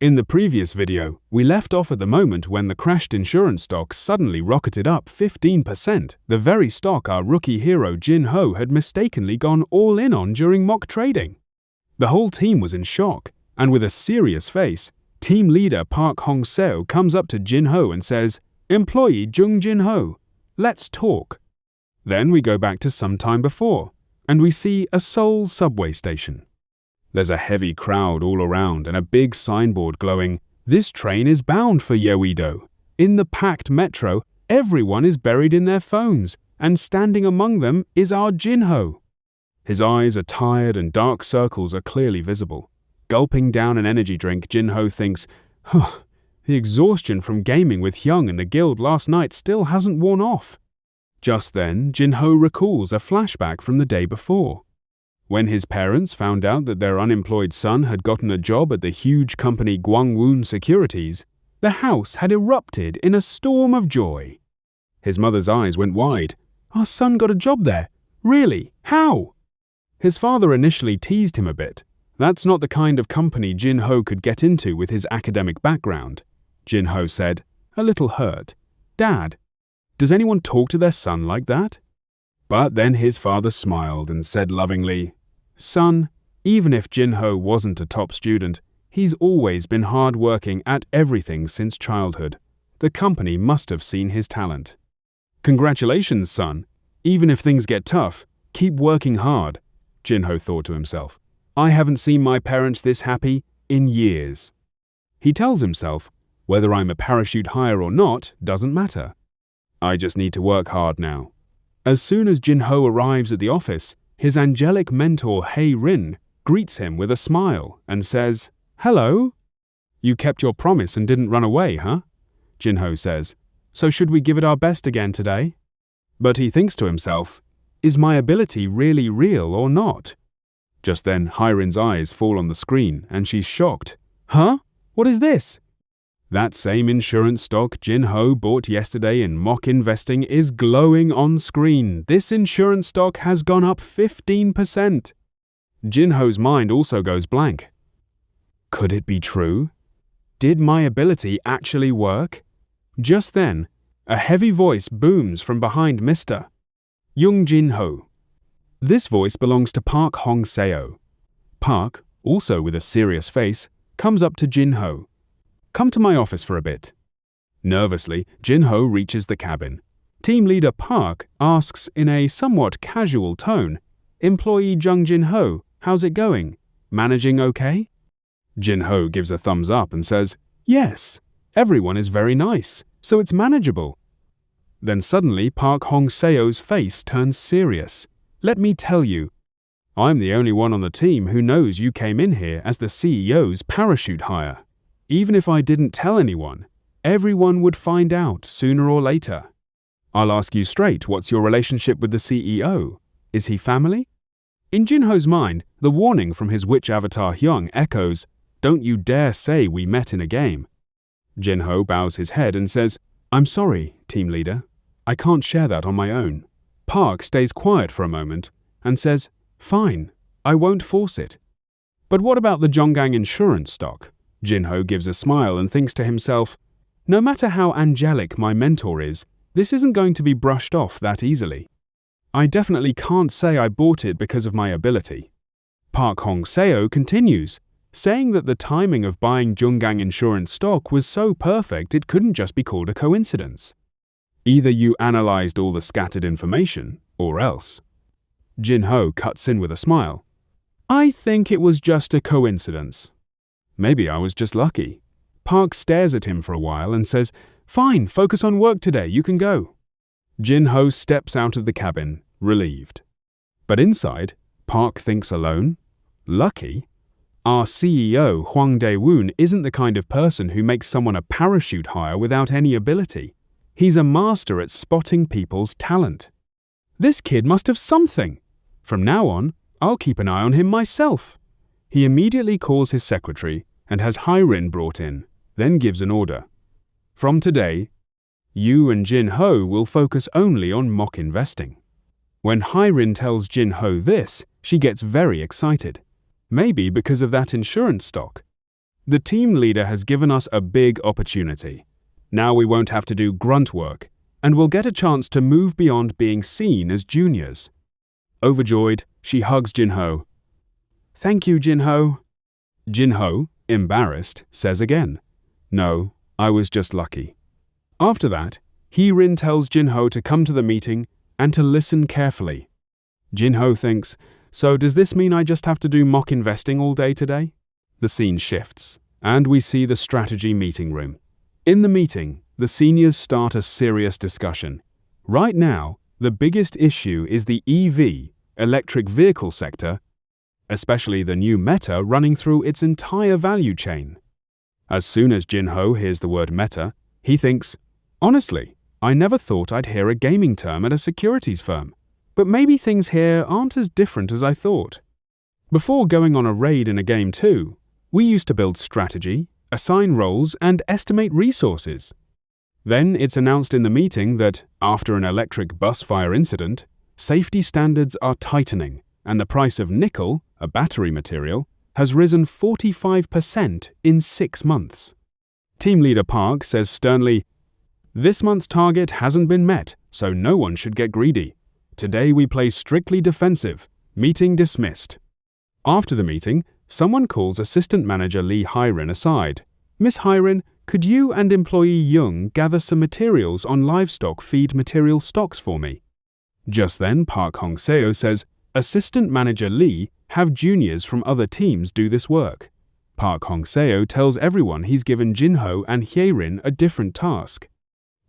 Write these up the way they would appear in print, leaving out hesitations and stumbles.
In the previous video, we left off at the moment when the crashed insurance stock suddenly rocketed up 15%, the very stock our rookie hero Jinho had mistakenly gone all in on during mock trading. The whole team was in shock, and with a serious face, team leader Park Hong-seo comes up to Jinho and says, "Employee Jung Jinho, let's talk." Then we go back to some time before, and we see a Seoul subway station. There's a heavy crowd all around and a big signboard glowing, "This train is bound for Yeouido." In the packed metro, everyone is buried in their phones, and standing among them is our Jinho. His eyes are tired and dark circles are clearly visible. Gulping down an energy drink, Jinho thinks, the exhaustion from gaming with Hyung and the guild last night still hasn't worn off. Just then, Jinho recalls a flashback from the day before. When his parents found out that their unemployed son had gotten a job at the huge company Gwangwon Securities, the house had erupted in a storm of joy. His mother's eyes went wide. "Our son got a job there? Really? How?" His father initially teased him a bit. That's not the kind of company Jinho could get into with his academic background. Jinho said, a little hurt, "Dad, does anyone talk to their son like that?" But then his father smiled and said lovingly, "Son, even if Jinho wasn't a top student, he's always been hard-working at everything since childhood. The company must have seen his talent." "Congratulations, son. Even if things get tough, keep working hard," Jinho thought to himself. "I haven't seen my parents this happy in years." He tells himself, whether I'm a parachute hire or not doesn't matter. I just need to work hard now. As soon as Jinho arrives at the office, his angelic mentor Hae-rin greets him with a smile and says, "Hello? You kept your promise and didn't run away, huh?" Jinho says, "So should we give it our best again today?" But he thinks to himself, is my ability really real or not? Just then, Hae-rin's eyes fall on the screen and she's shocked. "Huh? What is this?" That same insurance stock Jinho bought yesterday in mock investing is glowing on screen. This insurance stock has gone up 15%. Jinho's mind also goes blank. Could it be true? Did my ability actually work? Just then, a heavy voice booms from behind Mr. Jung Jinho. This voice belongs to Park Hong-seo. Park, also with a serious face, comes up to Jinho. "Come to my office for a bit." Nervously, Jinho reaches the cabin. Team leader Park asks in a somewhat casual tone, "Employee Jung Jinho, how's it going? Managing okay?" Jinho gives a thumbs up and says, "Yes, everyone is very nice, so it's manageable." Then suddenly Park Hong-seo's face turns serious. "Let me tell you, I'm the only one on the team who knows you came in here as the CEO's parachute hire. Even if I didn't tell anyone, everyone would find out sooner or later. I'll ask you straight, what's your relationship with the CEO? Is he family?" In Jinho's mind, the warning from his witch avatar Hyung echoes, "Don't you dare say we met in a game." Jinho bows his head and says, "I'm sorry, team leader. I can't share that on my own." Park stays quiet for a moment and says, "Fine, I won't force it." "But what about the Jonggang insurance stock?" Jinho gives a smile and thinks to himself, "No matter how angelic my mentor is, this isn't going to be brushed off that easily. I definitely can't say I bought it because of my ability." Park Hong-seo continues, saying that the timing of buying Jonggang insurance stock was so perfect it couldn't just be called a coincidence. Either you analyzed all the scattered information, or else. Jinho cuts in with a smile. "I think it was just a coincidence. Maybe I was just lucky." Park stares at him for a while and says, "Fine, focus on work today, you can go." Jinho steps out of the cabin, relieved. But inside, Park thinks alone. Lucky? Our CEO, Hwang Dae-woon, isn't the kind of person who makes someone a parachute hire without any ability. He's a master at spotting people's talent. This kid must have something. From now on, I'll keep an eye on him myself. He immediately calls his secretary and has Hae-rin brought in, then gives an order. "From today, you and Jinho will focus only on mock investing." When Hae-rin tells Jinho this, she gets very excited. Maybe because of that insurance stock. The team leader has given us a big opportunity. Now we won't have to do grunt work, and we'll get a chance to move beyond being seen as juniors. Overjoyed, she hugs Jinho. Thank you, Jinho. Jinho, embarrassed, says again, No, I was just lucky. After that, Hee-rin tells Jinho to come to the meeting and to listen carefully. Jinho thinks, so does this mean I just have to do mock investing all day today? The scene shifts, and we see the strategy meeting room. In the meeting, the seniors start a serious discussion. Right now, the biggest issue is the EV, electric vehicle sector, especially the new Meta running through its entire value chain. As soon as Jinho hears the word Meta, he thinks, honestly, I never thought I'd hear a gaming term at a securities firm, but maybe things here aren't as different as I thought. Before going on a raid in a game too, we used to build strategy, assign roles, and estimate resources. Then it's announced in the meeting that, after an electric bus fire incident, safety standards are tightening, and the price of nickel, a battery material, has risen 45% in 6 months. Team leader Park says sternly, This month's target hasn't been met, so no one should get greedy. Today we play strictly defensive. Meeting dismissed. After the meeting, someone calls Assistant Manager Lee Hye-rin aside. Miss Hye-rin, could you and employee Jung gather some materials on livestock feed material stocks for me? Just then, Park Hong-seo says, Assistant Manager Lee, have juniors from other teams do this work. Park Hong-seo tells everyone he's given Jinho and Hye-rin a different task,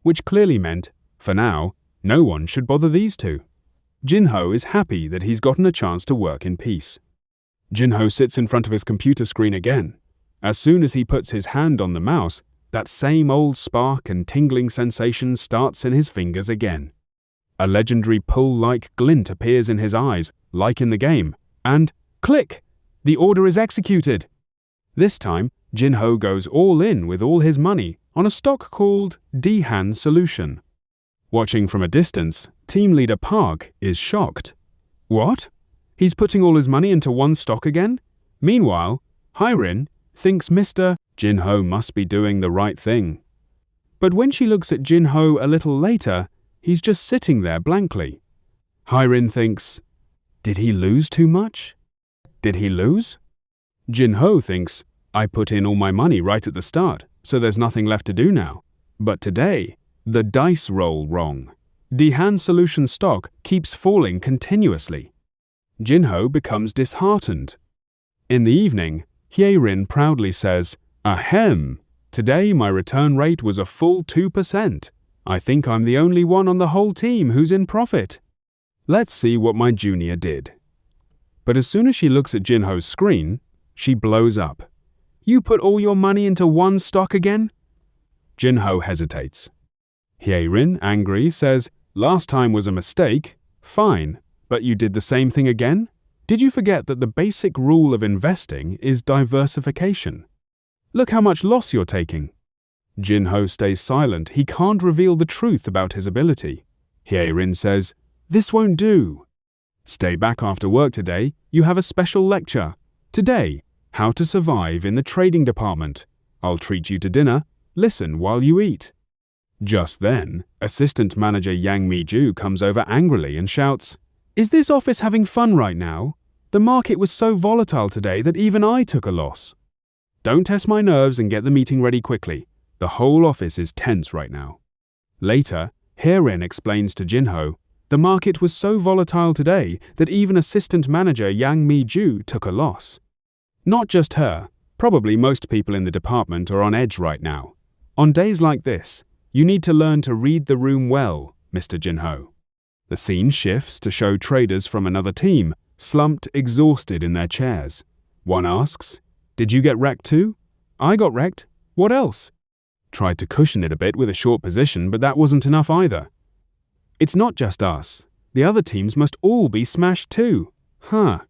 which clearly meant, for now, no one should bother these two. Jinho is happy that he's gotten a chance to work in peace. Jinho sits in front of his computer screen again. As soon as he puts his hand on the mouse, that same old spark and tingling sensation starts in his fingers again. A legendary pull-like glint appears in his eyes, like in the game, and click! The order is executed. This time, Jinho goes all in with all his money on a stock called Dihan Solution. Watching from a distance, team leader Park is shocked. What? He's putting all his money into one stock again? Meanwhile, Hye-rin thinks Mr. Jinho must be doing the right thing. But when she looks at Jinho a little later, he's just sitting there blankly. Hye-rin thinks, did he lose too much? Did he lose? Jinho thinks, I put in all my money right at the start, so there's nothing left to do now. But today, the dice roll wrong. Dihan Solution stock keeps falling continuously. Jinho becomes disheartened. In the evening, Hye-rin proudly says, Ahem! Today my return rate was a full 2%. I think I'm the only one on the whole team who's in profit. Let's see what my junior did. But as soon as she looks at Jinho's screen, she blows up. You put all your money into one stock again? Jinho hesitates. Hye-rin, angry, says, Last time was a mistake. Fine, but you did the same thing again? Did you forget that the basic rule of investing is diversification? Look how much loss you're taking. Jinho stays silent. He can't reveal the truth about his ability. Hye-rin says, This won't do. Stay back after work today. You have a special lecture. Today, how to survive in the trading department. I'll treat you to dinner. Listen while you eat. Just then, Assistant Manager Yang Mi-ju comes over angrily and shouts, Is this office having fun right now? The market was so volatile today that even I took a loss. Don't test my nerves and get the meeting ready quickly. The whole office is tense right now. Later, Hye-rin explains to Jinho, the market was so volatile today that even Assistant Manager Yang Mi-ju took a loss. Not just her, probably most people in the department are on edge right now. On days like this, you need to learn to read the room well, Mr. Jinho. The scene shifts to show traders from another team, slumped, exhausted in their chairs. One asks, Did you get wrecked too? I got wrecked. What else? Tried to cushion it a bit with a short position, but that wasn't enough either. It's not just us. The other teams must all be smashed too. Huh.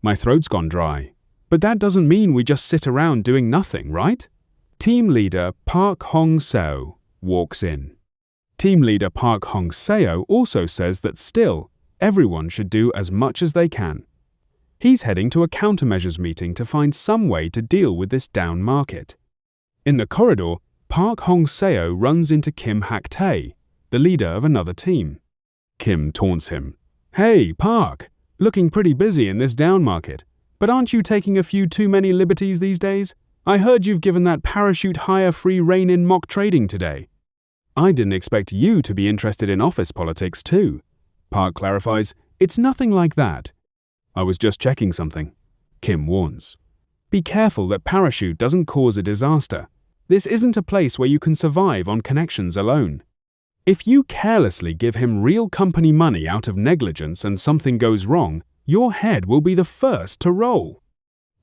My throat's gone dry. But that doesn't mean we just sit around doing nothing, right? Team leader Park Hong-seo walks in. Team leader Park Hong-seo also says that still, everyone should do as much as they can. He's heading to a countermeasures meeting to find some way to deal with this down market. In the corridor, Park Hong-seo runs into Kim Hak-tae, the leader of another team. Kim taunts him. "Hey, Park, looking pretty busy in this down market, but aren't you taking a few too many liberties these days? I heard you've given that parachute hire free rein in mock trading today." "I didn't expect you to be interested in office politics too." Park clarifies, "It's nothing like that. I was just checking something." Kim warns. "Be careful that parachute doesn't cause a disaster. This isn't a place where you can survive on connections alone. If you carelessly give him real company money out of negligence and something goes wrong, your head will be the first to roll."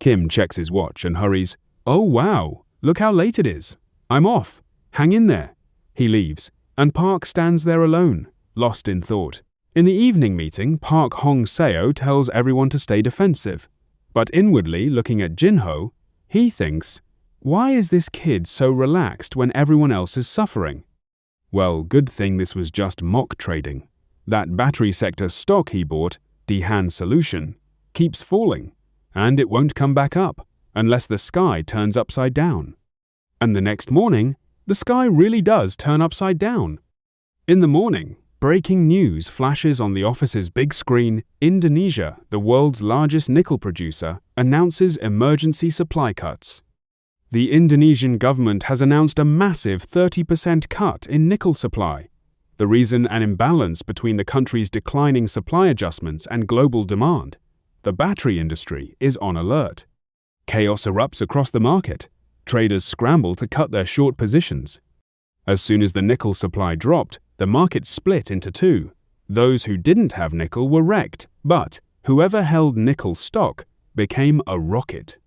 Kim checks his watch and hurries. "Oh wow, look how late it is. I'm off. Hang in there." He leaves, and Park stands there alone, lost in thought. In the evening meeting, Park Hong-seo tells everyone to stay defensive. But inwardly, looking at Jinho, he thinks, why is this kid so relaxed when everyone else is suffering? Well, good thing this was just mock trading. That battery sector stock he bought, Dehan Solution, keeps falling, and it won't come back up unless the sky turns upside down. And the next morning, the sky really does turn upside down. In the morning, breaking news flashes on the office's big screen. Indonesia, the world's largest nickel producer, announces emergency supply cuts. The Indonesian government has announced a massive 30% cut in nickel supply. The reason, an imbalance between the country's declining supply adjustments and global demand. The battery industry is on alert. Chaos erupts across the market. Traders scramble to cut their short positions. As soon as the nickel supply dropped, the market split into two. Those who didn't have nickel were wrecked, but whoever held nickel stock became a rocket.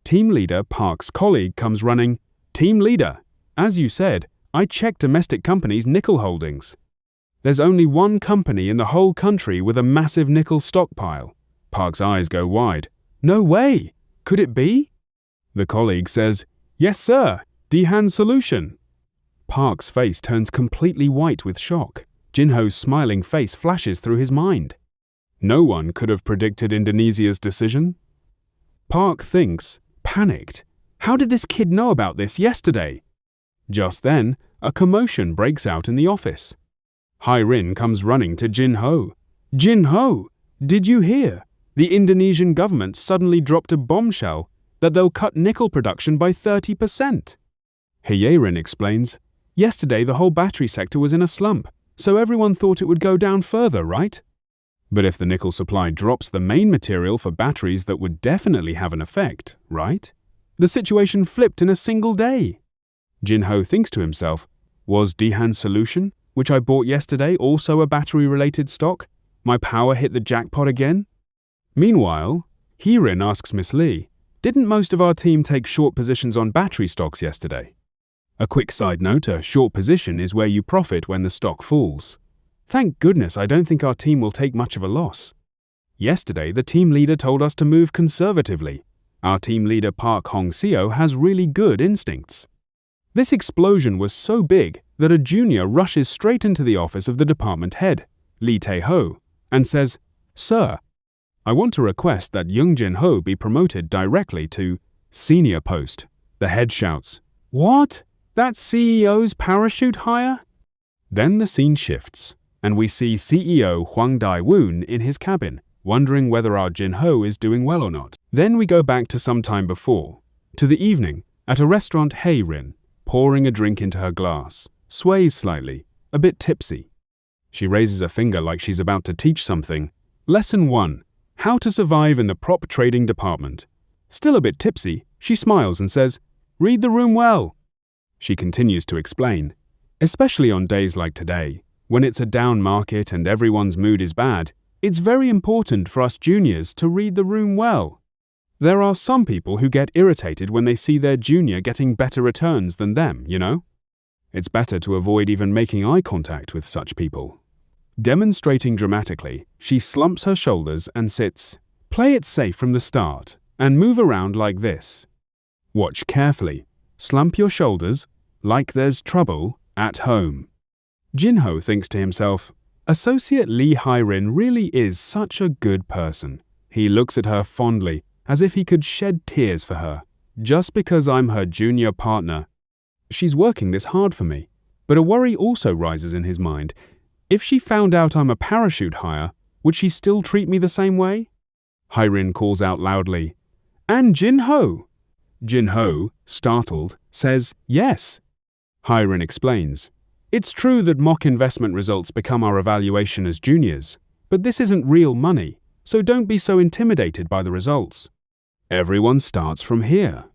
Team leader Park's colleague comes running. "Team leader, as you said, I checked domestic companies' nickel holdings. There's only one company in the whole country with a massive nickel stockpile." Park's eyes go wide. "No way! Could it be?" The colleague says, "Yes, sir, Dehan Solution." Park's face turns completely white with shock. Jinho's smiling face flashes through his mind. No one could have predicted Indonesia's decision. Park thinks, panicked. How did this kid know about this yesterday? Just then, a commotion breaks out in the office. Hye-rin comes running to Jinho. "Jinho, did you hear? The Indonesian government suddenly dropped a bombshell that they'll cut nickel production by 30%. Hye-rin explains, "Yesterday the whole battery sector was in a slump, so everyone thought it would go down further, right? But if the nickel supply drops the main material for batteries, that would definitely have an effect, right? The situation flipped in a single day." Jinho thinks to himself, was Dehan Solution, which I bought yesterday, also a battery-related stock? My power hit the jackpot again? Meanwhile, Hye-rin asks Miss Lee, "Didn't most of our team take short positions on battery stocks yesterday?" A quick side note, a short position is where you profit when the stock falls. Thank goodness I don't think our team will take much of a loss. Yesterday, the team leader told us to move conservatively. Our team leader Park Hong-seo has really good instincts. This explosion was so big that a junior rushes straight into the office of the department head, Lee Tae-ho, and says, "Sir, I want to request that Jung Jinho be promoted directly to senior post." The head shouts, "What? That's CEO's parachute hire?" Then the scene shifts, and we see CEO Hwang Dae-woon in his cabin, wondering whether our Jinho is doing well or not. Then we go back to some time before, to the evening, at a restaurant. Hye-rin, pouring a drink into her glass, sways slightly, a bit tipsy. She raises a finger like she's about to teach something. Lesson 1. How to survive in the prop trading department. Still a bit tipsy, she smiles and says, "Read the room well." She continues to explain, especially on days like today, when it's a down market and everyone's mood is bad, it's very important for us juniors to read the room well. There are some people who get irritated when they see their junior getting better returns than them, you know? It's better to avoid even making eye contact with such people. Demonstrating dramatically, she slumps her shoulders and sits. Play it safe from the start and move around like this. Watch carefully. Slump your shoulders like there's trouble at home. Jinho thinks to himself, Associate Lee Hye-rin really is such a good person. He looks at her fondly, as if he could shed tears for her. Just because I'm her junior partner. She's working this hard for me. But a worry also rises in his mind. If she found out I'm a parachute hire, would she still treat me the same way? Hyrin calls out loudly, "And Jinho!" Jinho, startled, says yes. Hyrin explains, "It's true that mock investment results become our evaluation as juniors, but this isn't real money, so don't be so intimidated by the results. Everyone starts from here."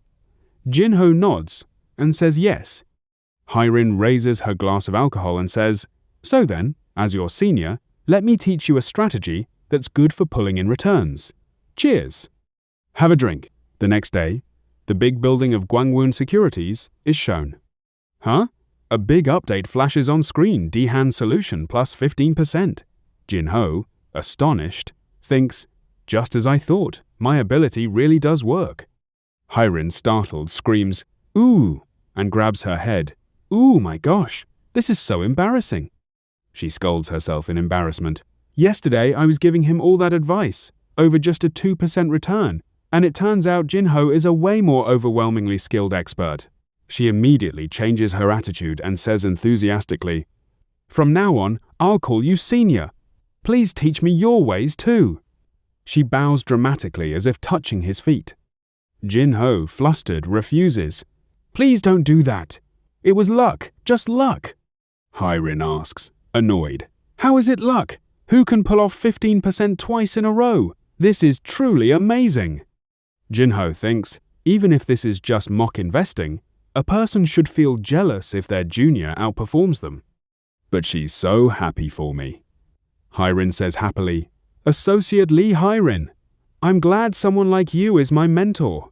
Jinho nods and says yes. Hyrin raises her glass of alcohol and says, "So then, as your senior, let me teach you a strategy that's good for pulling in returns. Cheers." Have a drink. The next day, the big building of Gwangwon Securities is shown. Huh? A big update flashes on screen, D-Hand solution plus 15%. Jinho, astonished, thinks, "Just as I thought, my ability really does work." Hyrin, startled, screams, "Ooh," and grabs her head. "Ooh, my gosh, this is so embarrassing." She scolds herself in embarrassment. "Yesterday I was giving him all that advice, over just a 2% return, and it turns out Jinho is a way more overwhelmingly skilled expert." She immediately changes her attitude and says enthusiastically, "From now on, I'll call you senior. Please teach me your ways too." She bows dramatically as if touching his feet. Jinho, flustered, refuses. "Please don't do that. It was luck, just luck." Hyrin asks, annoyed, "How is it luck? Who can pull off 15% twice in a row? This is truly amazing." Jinho thinks, even if this is just mock investing, a person should feel jealous if their junior outperforms them. "But she's so happy for me." Hyrin says happily, "Associate Lee Hyrin, I'm glad someone like you is my mentor."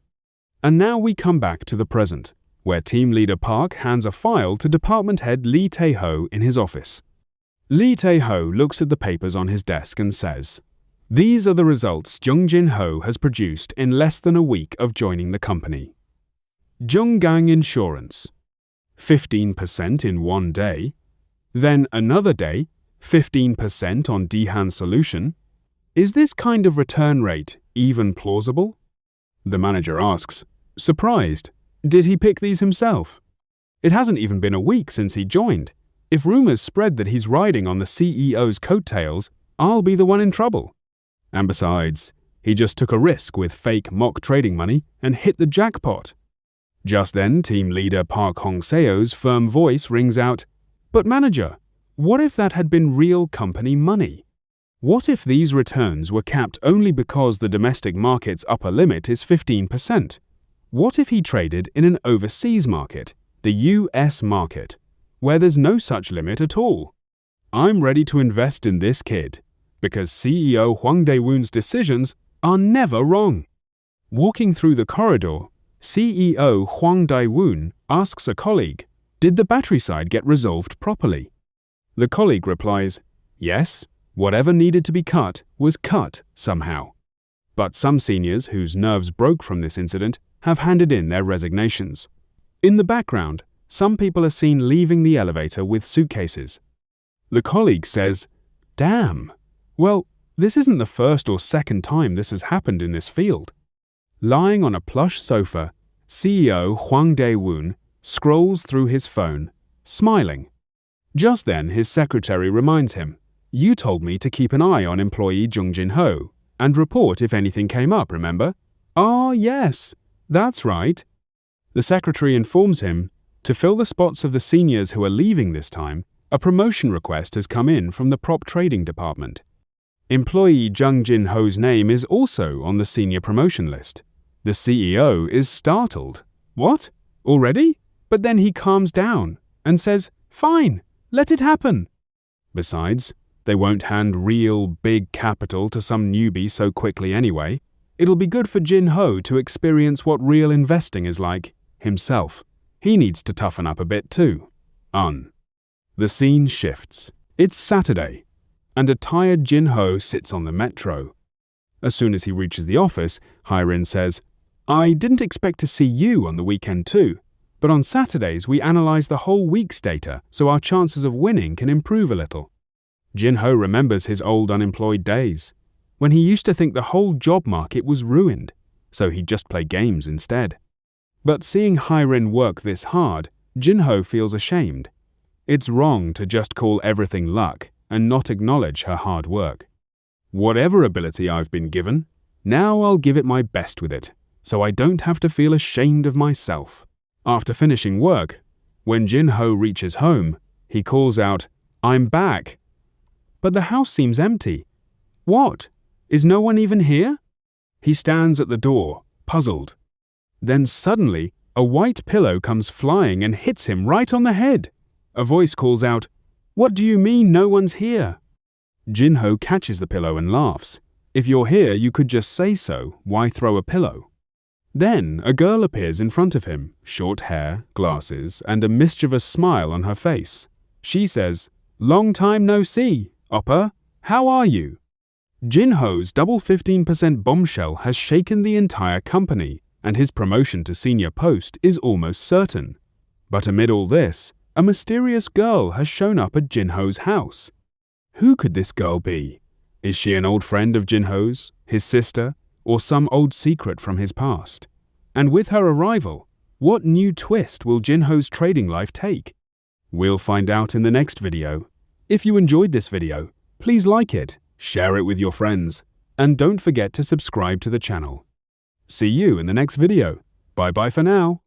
And now we come back to the present, where team leader Park hands a file to department head Lee Tae-ho in his office. Lee Tae-ho looks at the papers on his desk and says, "These are the results Jung Jinho has produced in less than a week of joining the company. Junggang Insurance, 15% in one day, then another day, 15% on D-Hand Solution. Is this kind of return rate even plausible?" The manager asks, surprised, "Did he pick these himself? It hasn't even been a week since he joined. If rumors spread that he's riding on the CEO's coattails, I'll be the one in trouble. And besides, he just took a risk with fake mock trading money and hit the jackpot." Just then, team leader Park Hong-seo's firm voice rings out, "But manager, what if that had been real company money? What if these returns were capped only because the domestic market's upper limit is 15%? What if he traded in an overseas market, the US market, where there's no such limit at all? I'm ready to invest in this kid, because CEO Hwang Dae-woon's decisions are never wrong." Walking through the corridor, CEO Hwang Dae-woon asks a colleague, "Did the battery side get resolved properly?" The colleague replies, "Yes, whatever needed to be cut was cut somehow." But some seniors whose nerves broke from this incident have handed in their resignations. In the background, some people are seen leaving the elevator with suitcases. The colleague says, "Damn, well, this isn't the first or second time this has happened in this field." Lying on a plush sofa, CEO Hwang Dae-woon scrolls through his phone, smiling. Just then, his secretary reminds him, "You told me to keep an eye on employee Jung Jinho and report if anything came up, remember?" "Ah, yes, that's right." The secretary informs him, to fill the spots of the seniors who are leaving this time, a promotion request has come in from the prop trading department. Employee Jung Jinho's name is also on the senior promotion list. The CEO is startled. "What? Already?" But then he calms down and says, "Fine, let it happen." Besides, they won't hand real big capital to some newbie so quickly anyway. It'll be good for Jinho to experience what real investing is like himself. He needs to toughen up a bit too. The scene shifts. It's Saturday, and a tired Jinho sits on the metro. As soon as he reaches the office, Hyrin says, "I didn't expect to see you on the weekend too, but on Saturdays we analyze the whole week's data so our chances of winning can improve a little." Jinho remembers his old unemployed days. when he used to think the whole job market was ruined, so he'd just play games instead. But seeing Hyrin work this hard, Jinho feels ashamed. It's wrong to just call everything luck and not acknowledge her hard work. Whatever ability I've been given, now I'll give it my best with it, so I don't have to feel ashamed of myself. After finishing work, when Jinho reaches home, he calls out, "I'm back." But the house seems empty. What? Is no one even here? He stands at the door, puzzled. Then suddenly, a white pillow comes flying and hits him right on the head. A voice calls out, "What do you mean no one's here?" Jinho catches the pillow and laughs. If you're here, you could just say so. Why throw a pillow? Then a girl appears in front of him, short hair, glasses, and a mischievous smile on her face. She says, "Long time no see, Oppa. How are you?" Jinho's double 15% bombshell has shaken the entire company, and his promotion to senior post is almost certain. But amid all this, a mysterious girl has shown up at Jinho's house. Who could this girl be? Is she an old friend of Jinho's, his sister, or some old secret from his past? And with her arrival, what new twist will Jinho's trading life take? We'll find out in the next video. If you enjoyed this video, please like it, share it with your friends, and don't forget to subscribe to the channel. See you in the next video. Bye bye for now.